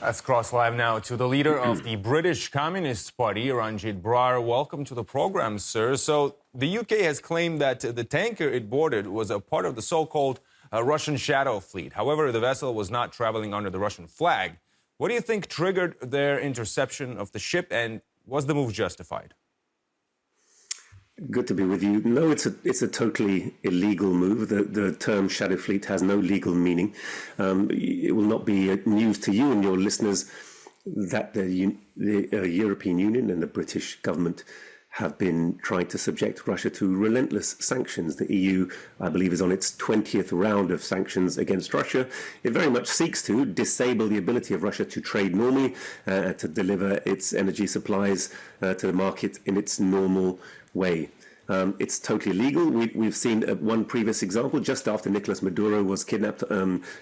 Let's cross live now to the leader of the British Communist Party, Ranjeet Brar. Welcome to the program, sir. So the UK has claimed that the tanker it boarded was a part of the so-called Russian shadow fleet. However, the vessel was not traveling under the Russian flag. What do you think triggered their interception of the ship, and was the move justified? Good to be with you. No, it's a totally illegal move. The term shadow fleet has no legal meaning. It will not be news to you and your listeners that the European Union and the British government have been trying to subject Russia to relentless sanctions. The EU, I believe, is on its 20th round of sanctions against Russia. It very much seeks to disable the ability of Russia to trade normally, to deliver its energy supplies to the market in its normal way. It's totally illegal. We've seen one previous example just after Nicolas Maduro was kidnapped.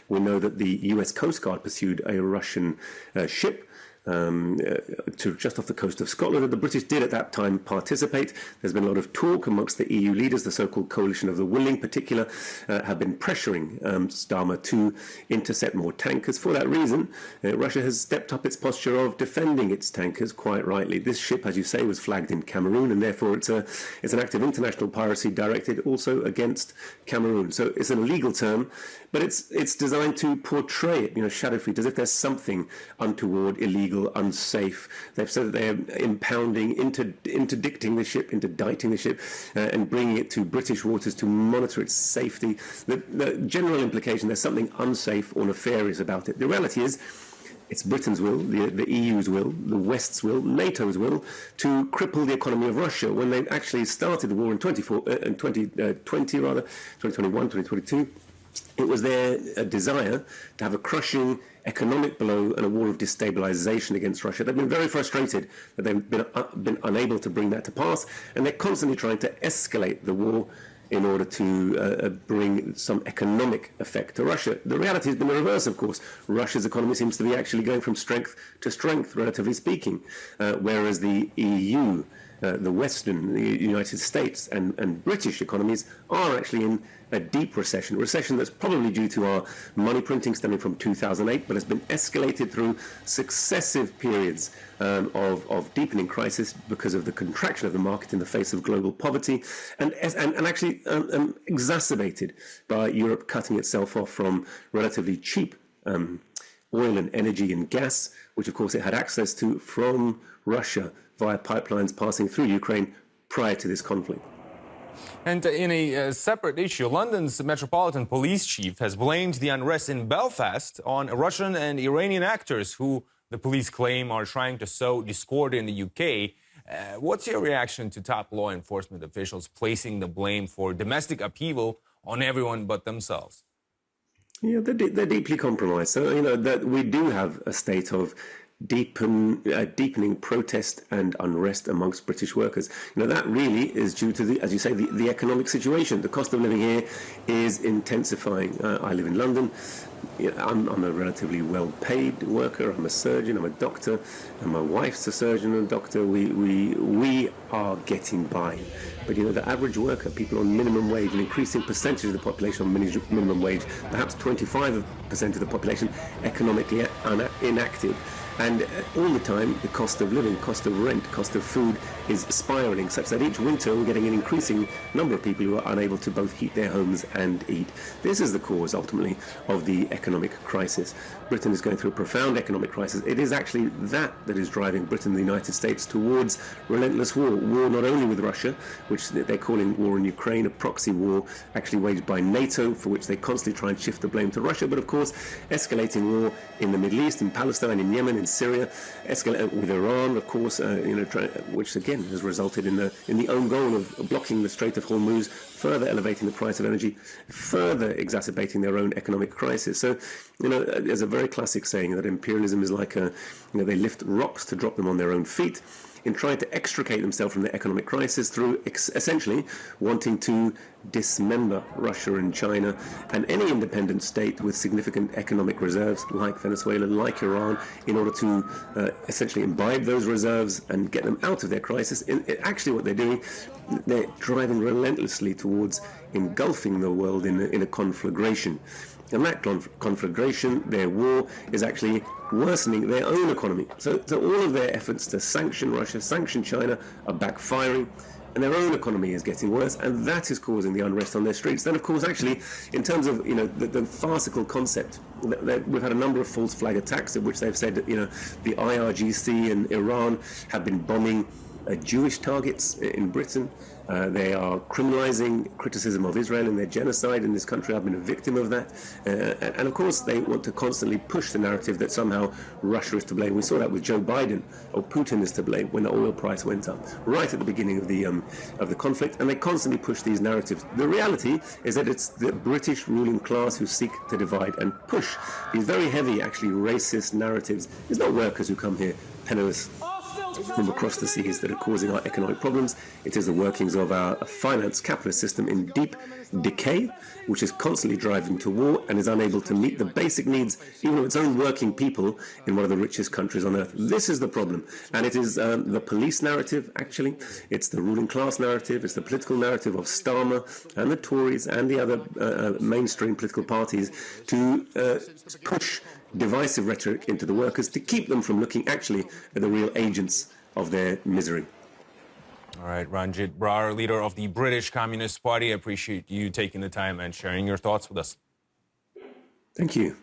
We know that the US Coast Guard pursued a Russian ship to just off the coast of Scotland. The British did at that time participate. There's been a lot of talk amongst the EU leaders. The so-called Coalition of the Willing in particular have been pressuring Starmer to intercept more tankers. For that reason, Russia has stepped up its posture of defending its tankers quite rightly. This ship, as you say, was flagged in Cameroon, and therefore it's an act of international piracy directed also against Cameroon. So it's an illegal term, but it's designed to portray it, shadow fleet, as if there's something untoward, illegal, unsafe. They've said that they're impounding, interdicting the ship, interdicting the ship, and bringing it to British waters to monitor its safety. The general implication, there's something unsafe or nefarious about it. The reality is, it's Britain's will, the EU's will, the West's will, NATO's will, to cripple the economy of Russia. When they actually started the war in 2022, it was their desire to have a crushing economic blow and a war of destabilization against Russia. They've been very frustrated that they've been unable to bring that to pass, and they're constantly trying to escalate the war in order to bring some economic effect to Russia. The reality has been the reverse, of course. Russia's economy seems to be actually going from strength to strength, relatively speaking, whereas the EU, the Western, the United States and British economies are actually in a deep recession that's probably due to our money printing stemming from 2008, but has been escalated through successive periods of deepening crisis because of the contraction of the market in the face of global poverty, and actually exacerbated by Europe cutting itself off from relatively cheap oil and energy and gas, which of course it had access to from Russia via pipelines passing through Ukraine prior to this conflict. And in a separate issue, London's Metropolitan Police Chief has blamed the unrest in Belfast on Russian and Iranian actors who the police claim are trying to sow discord in the UK. What's your reaction to top law enforcement officials placing the blame for domestic upheaval on everyone but themselves? Yeah, they're deeply compromised. So, that we do have a state of deepening protest and unrest amongst British workers. That really is due to as you say, the economic situation. The cost of living here is intensifying. I live in London. I'm a relatively well-paid worker. I'm a surgeon. I'm a doctor, and my wife's a surgeon and a doctor. We are getting by. But the average worker, people on minimum wage, an increasing percentage of the population on minimum wage, perhaps 25% of the population economically inactive. And all the time, the cost of living, cost of rent, cost of food is spiraling, such that each winter we're getting an increasing number of people who are unable to both heat their homes and eat. This is the cause, ultimately, of the economic crisis. Britain is going through a profound economic crisis. It is actually that is driving Britain and the United States towards relentless war. War not only with Russia, which they're calling war in Ukraine, a proxy war actually waged by NATO, for which they constantly try and shift the blame to Russia, but of course, escalating war in the Middle East, in Palestine, in Yemen, in Syria, escalate with Iran, of course, which again has resulted in the own goal of blocking the Strait of Hormuz, further elevating the price of energy, further exacerbating their own economic crisis. So, there's a very classic saying that imperialism is like they lift rocks to drop them on their own feet, in trying to extricate themselves from the economic crisis through essentially wanting to dismember Russia and China and any independent state with significant economic reserves like Venezuela, like Iran, in order to essentially imbibe those reserves and get them out of their crisis. Actually, what they're doing, they're driving relentlessly towards engulfing the world in a conflagration. And that conflagration, their war, is actually worsening their own economy. So all of their efforts to sanction Russia, sanction China are backfiring, and their own economy is getting worse, and that is causing the unrest on their streets. Then, of course, actually, in terms of the farcical concept, we've had a number of false flag attacks in which they've said that the IRGC and Iran have been bombing Jewish targets in Britain. They are criminalizing criticism of Israel and their genocide in this country. I've been a victim of that. And of course, they want to constantly push the narrative that somehow Russia is to blame. We saw that with Joe Biden, or Putin is to blame when the oil price went up right at the beginning of the conflict. And they constantly push these narratives. The reality is that it's the British ruling class who seek to divide and push these very heavy, actually racist narratives. It's not workers who come here penniless from across the seas that are causing our economic problems. It is the workings of our finance capitalist system in deep decay, which is constantly driving to war and is unable to meet the basic needs even of its own working people in one of the richest countries on earth. This is the problem. And it is the police narrative, actually. It's the ruling class narrative. It's the political narrative of Starmer and the Tories and the other mainstream political parties to push divisive rhetoric into the workers to keep them from looking actually at the real agents of their misery. All right, Ranjeet Brar, leader of the British Communist Party. I appreciate you taking the time and sharing your thoughts with us. Thank you.